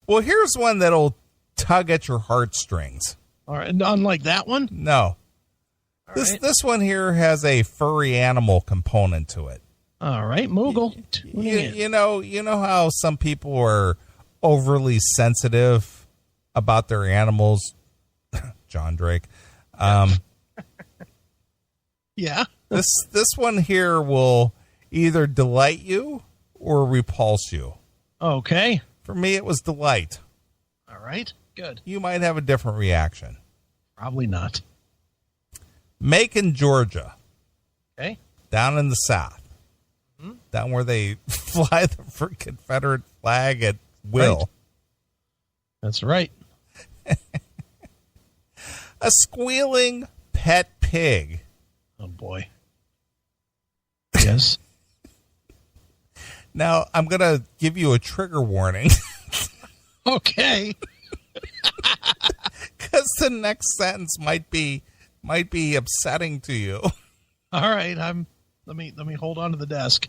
Well, here's one that'll tug at your heartstrings. All right, and unlike that one? No. This one here has a furry animal component to it. All right, Moogle. You know how some people are overly sensitive about their animals? John Drake. Yeah. This one here will either delight you or repulse you. Okay. For me, it was delight. All right, good. You might have a different reaction. Probably not. Macon, Georgia. Okay. Down in the South. Mm-hmm. Down where they fly the Confederate flag at will. Right. That's right. A squealing pet pig. Oh, boy. Yes. Now, I'm going to give you a trigger warning. Okay. Because the next sentence might be upsetting to you. All right, let me hold on to the desk.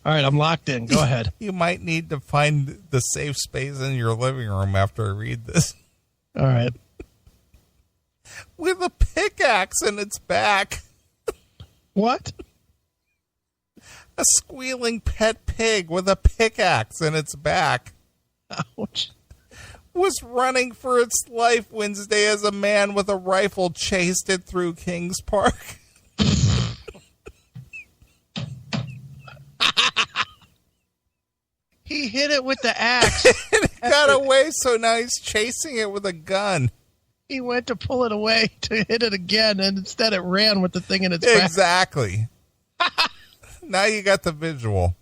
All right, I'm locked in. Go ahead. You might need to find the safe space in your living room after I read this. All right. With a pickaxe in its back. What? A squealing pet pig with a pickaxe in its back. Ouch. Was running for its life Wednesday as a man with a rifle chased it through Kings Park. He hit it with the axe. And it got away, so now he's chasing it with a gun. He went to pull it away to hit it again, and instead it ran with the thing in its back. Exactly. Now you got the visual.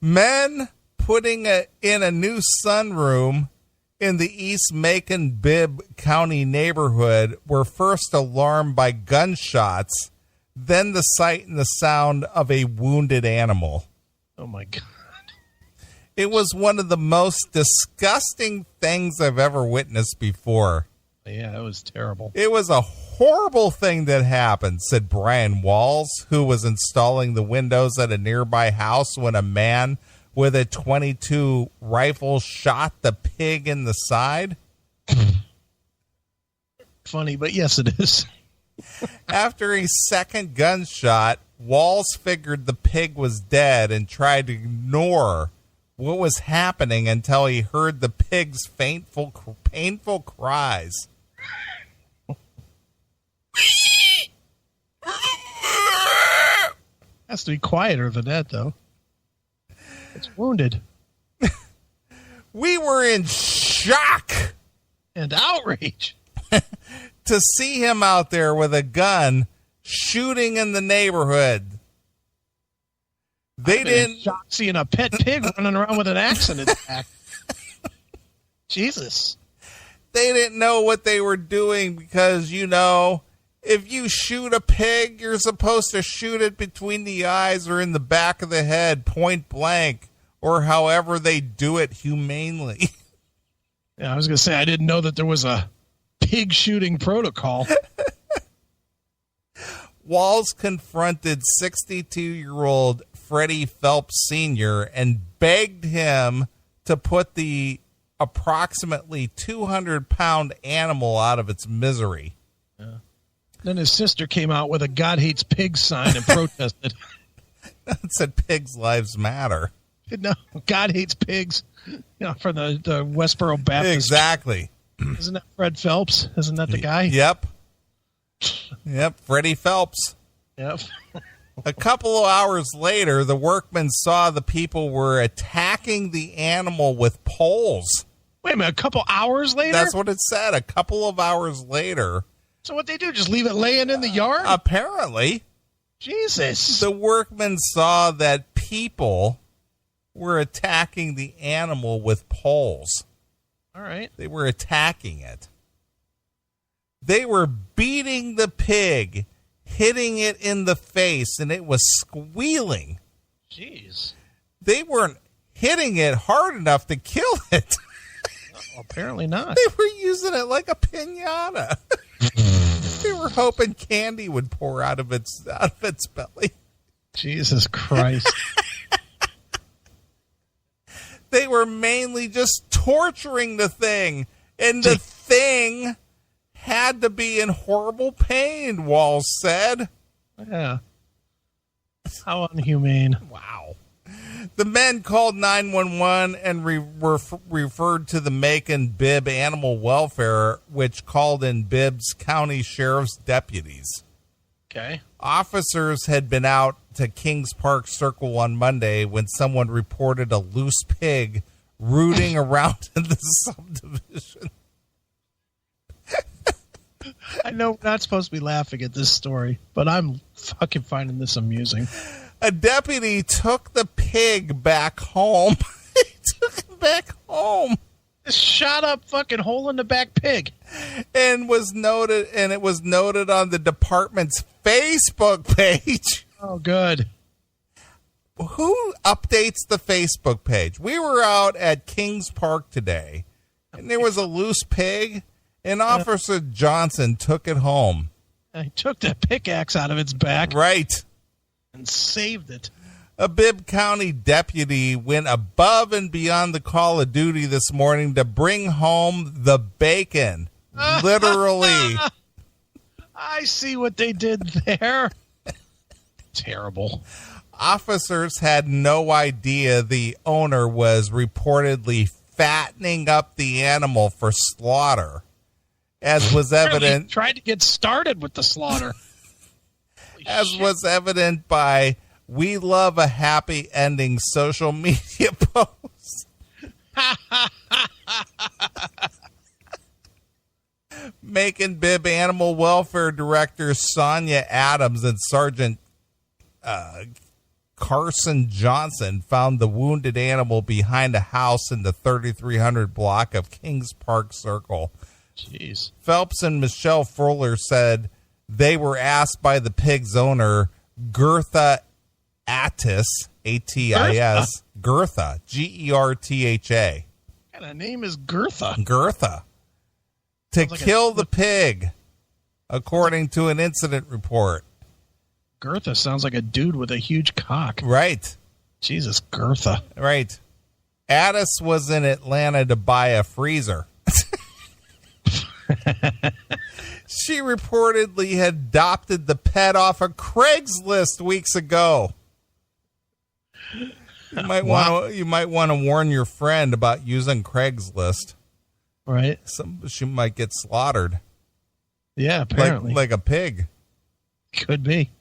Men putting in a new sunroom in the East Macon Bibb County neighborhood were first alarmed by gunshots, then the sight and the sound of a wounded animal. Oh, my God. It was one of the most disgusting things I've ever witnessed before. Yeah, it was terrible. It was a horrible thing that happened, said Brian Walls, who was installing the windows at a nearby house when a man with a .22 rifle shot the pig in the side. Funny, but yes, it is. After a second gunshot, Walls figured the pig was dead and tried to ignore what was happening until he heard the pig's painful cries. Has to be quieter than that, though. It's wounded. We were in shock and outrage to see him out there with a gun shooting in the neighborhood. They didn't shock seeing a pet pig running around with an axe in its back. Jesus. They didn't know what they were doing because, you know, if you shoot a pig, you're supposed to shoot it between the eyes or in the back of the head, point blank, or however they do it humanely. Yeah, I was going to say, I didn't know that there was a pig shooting protocol. Walls confronted 62-year-old Freddie Phelps Sr. and begged him to put the approximately 200-pound animal out of its misery. Yeah. Then his sister came out with a God Hates Pigs sign and protested. It said pigs' lives matter. No, God Hates Pigs. You know, from the Westboro Baptist. Exactly. Isn't that Fred Phelps? Isn't that the guy? Yep. Freddie Phelps. Yep. A couple of hours later, the workmen saw the people were attacking the animal with poles. Wait a minute, a couple hours later? That's what it said, a couple of hours later. So what they do, just leave it laying in the yard? Apparently. Jesus. The workmen saw that people were attacking the animal with poles. All right. They were attacking it. They were beating the pig, hitting it in the face, and it was squealing. Jeez. They weren't hitting it hard enough to kill it. Well, apparently not. They were using it like a piñata. They were hoping candy would pour out of its belly. Jesus Christ. They were mainly just torturing the thing. And the thing had to be in horrible pain, Walsh said. Yeah. How unhumane. Wow. The men called 911 and were referred to the Macon Bibb Animal Welfare, which called in Bibb's County Sheriff's deputies. Okay. Officers had been out to Kings Park Circle on Monday when someone reported a loose pig rooting around in the subdivision. I know we're not supposed to be laughing at this story, but I'm fucking finding this amusing. A deputy took the pig back home. He took him back home. This shot up fucking hole in the back pig. And it was noted on the department's Facebook page. Oh, good. Who updates the Facebook page? We were out at Kings Park today, and there was a loose pig, and Officer Johnson took it home. I took the pickaxe out of its back. Right. And saved it. A Bibb County deputy went above and beyond the call of duty this morning to bring home the bacon. Literally. I see what they did there. Terrible. Officers had no idea the owner was reportedly fattening up the animal for slaughter, as was evident. Tried to get started with the slaughter. As was evident by "We Love a Happy Ending" social media posts. Macon Bibb Animal Welfare Director Sonia Adams and Sergeant Carson Johnson found the wounded animal behind a house in the 3300 block of Kings Park Circle. Jeez. Phelps and Michelle Fuller said they were asked by the pig's owner, Gertha Attis, A-T-I-S, Gertha, G-E-R-T-H-A. What kind of name is Gertha? Gertha. To kill the pig, according to an incident report. Gertha sounds like a dude with a huge cock. Right. Jesus, Gertha. Right. Addis was in Atlanta to buy a freezer. She reportedly had adopted the pet off of Craigslist weeks ago. You might want to warn your friend about using Craigslist. Right. She might get slaughtered. Yeah, apparently. Like a pig. Could be.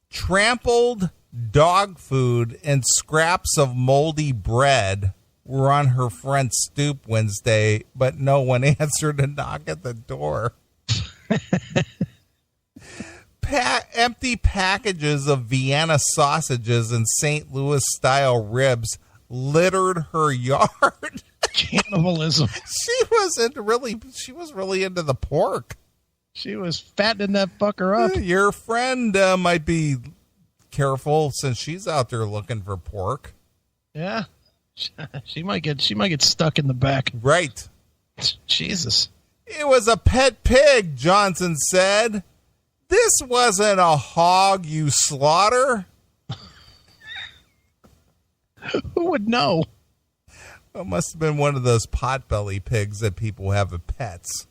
Trampled dog food and scraps of moldy bread were on her front stoop Wednesday, but no one answered a knock at the door. Empty packages of Vienna sausages and St. Louis style ribs littered her yard. Cannibalism. She was really into the pork. She was fattening that fucker up. Your friend might be careful since she's out there looking for pork. Yeah. She might get stuck in the back. Right. Jesus. It was a pet pig, Johnson said. This wasn't a hog you slaughter. Who would know? It must have been one of those potbelly pigs that people have as pets.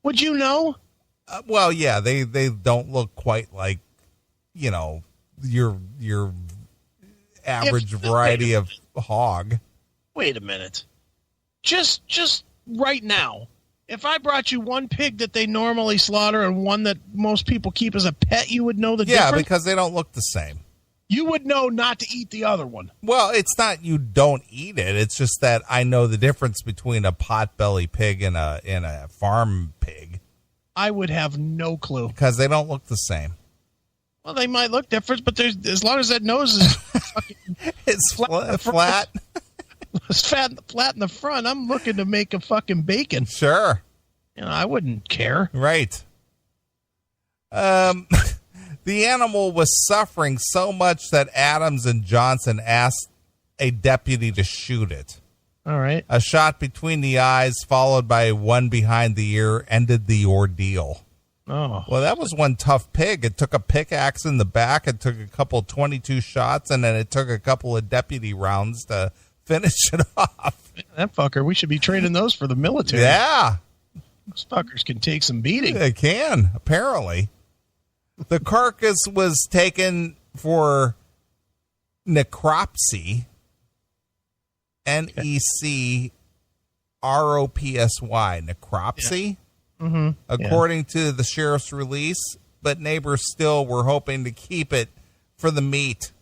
Would you know? Well, yeah, they don't look quite like, your average variety of hog. Wait a minute. Just right now, if I brought you one pig that they normally slaughter and one that most people keep as a pet, you would know the difference? Yeah, because they don't look the same. You would know not to eat the other one. Well, it's not you don't eat it. It's just that I know the difference between a potbelly pig and a farm pig. I would have no clue. Because they don't look the same. Well, they might look different, but as long as that nose is fucking it's flat. It's flat in the front. I'm looking to make a fucking bacon. Sure. I wouldn't care. Right. The animal was suffering so much that Adams and Johnson asked a deputy to shoot it. All right. A shot between the eyes followed by one behind the ear ended the ordeal. Oh. Well, that was one tough pig. It took a pickaxe in the back. It took a couple 22 shots, and then it took a couple of deputy rounds to finish it off. That fucker, we should be training those for the military. Yeah. Those fuckers can take some beating. They can, apparently. The carcass was taken for necropsy. Necropsy. Necropsy. Yeah. Mm-hmm. According to the sheriff's release, but neighbors still were hoping to keep it for the meat.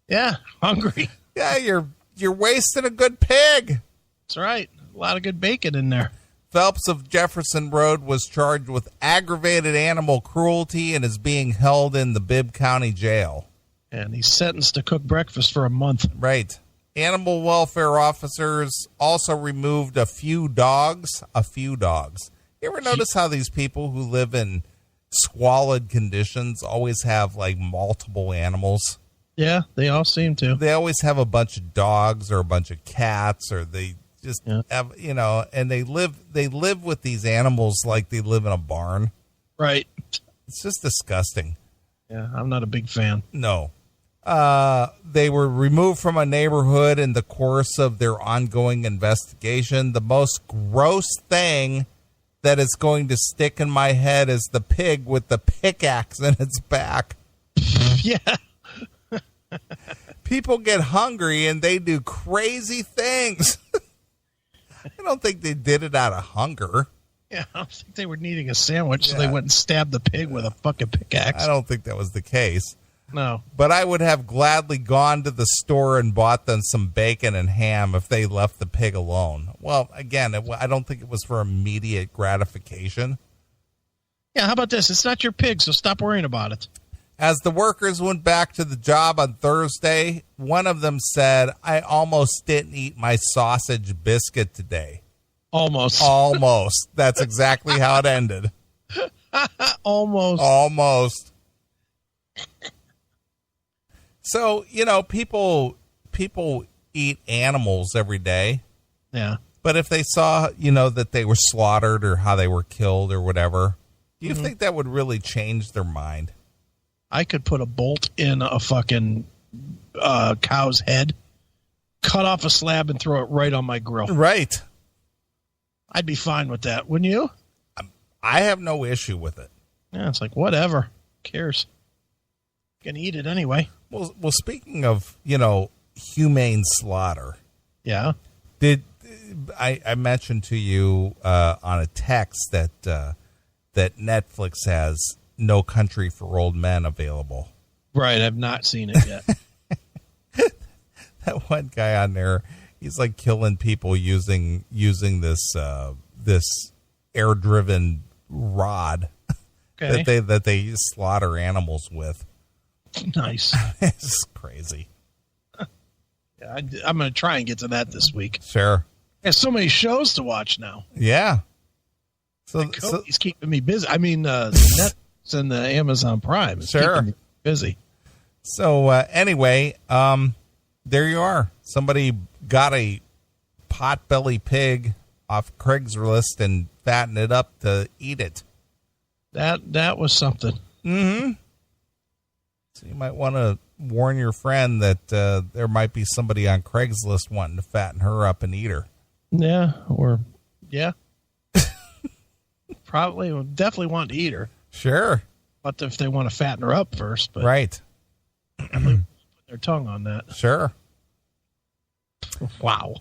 Yeah, hungry. Yeah, you're wasting a good pig. That's right. A lot of good bacon in there. Phelps of Jefferson Road was charged with aggravated animal cruelty and is being held in the Bibb County Jail. And he's sentenced to cook breakfast for a month. Right. Animal welfare officers also removed a few dogs. You ever notice how these people who live in squalid conditions always have like multiple animals? Yeah, they all seem to. They always have a bunch of dogs or a bunch of cats, or they just have, and they live with these animals like they live in a barn. Right. It's just disgusting. Yeah, I'm not a big fan. No. They were removed from a neighborhood in the course of their ongoing investigation. The most gross thing that is going to stick in my head is the pig with the pickaxe in its back. Yeah. People get hungry and they do crazy things. I don't think they did it out of hunger. Yeah, I don't think they were needing a sandwich, so they went and stabbed the pig with a fucking pickaxe. I don't think that was the case. No. But I would have gladly gone to the store and bought them some bacon and ham if they left the pig alone. Well, again, I don't think it was for immediate gratification. Yeah, how about this? It's not your pig, so stop worrying about it. As the workers went back to the job on Thursday, one of them said, "I almost didn't eat my sausage biscuit today." Almost. Almost. That's exactly how it ended. Almost. So, people eat animals every day. Yeah. But if they saw, that they were slaughtered or how they were killed or whatever, do you think that would really change their mind? I could put a bolt in a fucking cow's head, cut off a slab, and throw it right on my grill. Right. I'd be fine with that, wouldn't you? I have no issue with it. Yeah, it's like, whatever. Who cares? You can eat it anyway. Well, speaking of, humane slaughter. Yeah. Did I mentioned to you on a text that Netflix has No Country for Old Men available? Right, I've not seen it yet. That one guy on there, he's like killing people using this air-driven rod that they slaughter animals with. Nice. It's crazy. Yeah, I'm going to try and get to that this week. Sure. There's so many shows to watch now. Yeah. So he's keeping me busy. I mean, Netflix and the Amazon Prime is keeping me busy. So anyway, there you are. Somebody got a potbelly pig off Craigslist and fattened it up to eat it. That was something. Mm-hmm. So you might want to warn your friend that there might be somebody on Craigslist wanting to fatten her up and eat her. Yeah, probably will definitely want to eat her. Sure. But if they want to fatten her up first, but right. Put their tongue on that. Sure. Wow.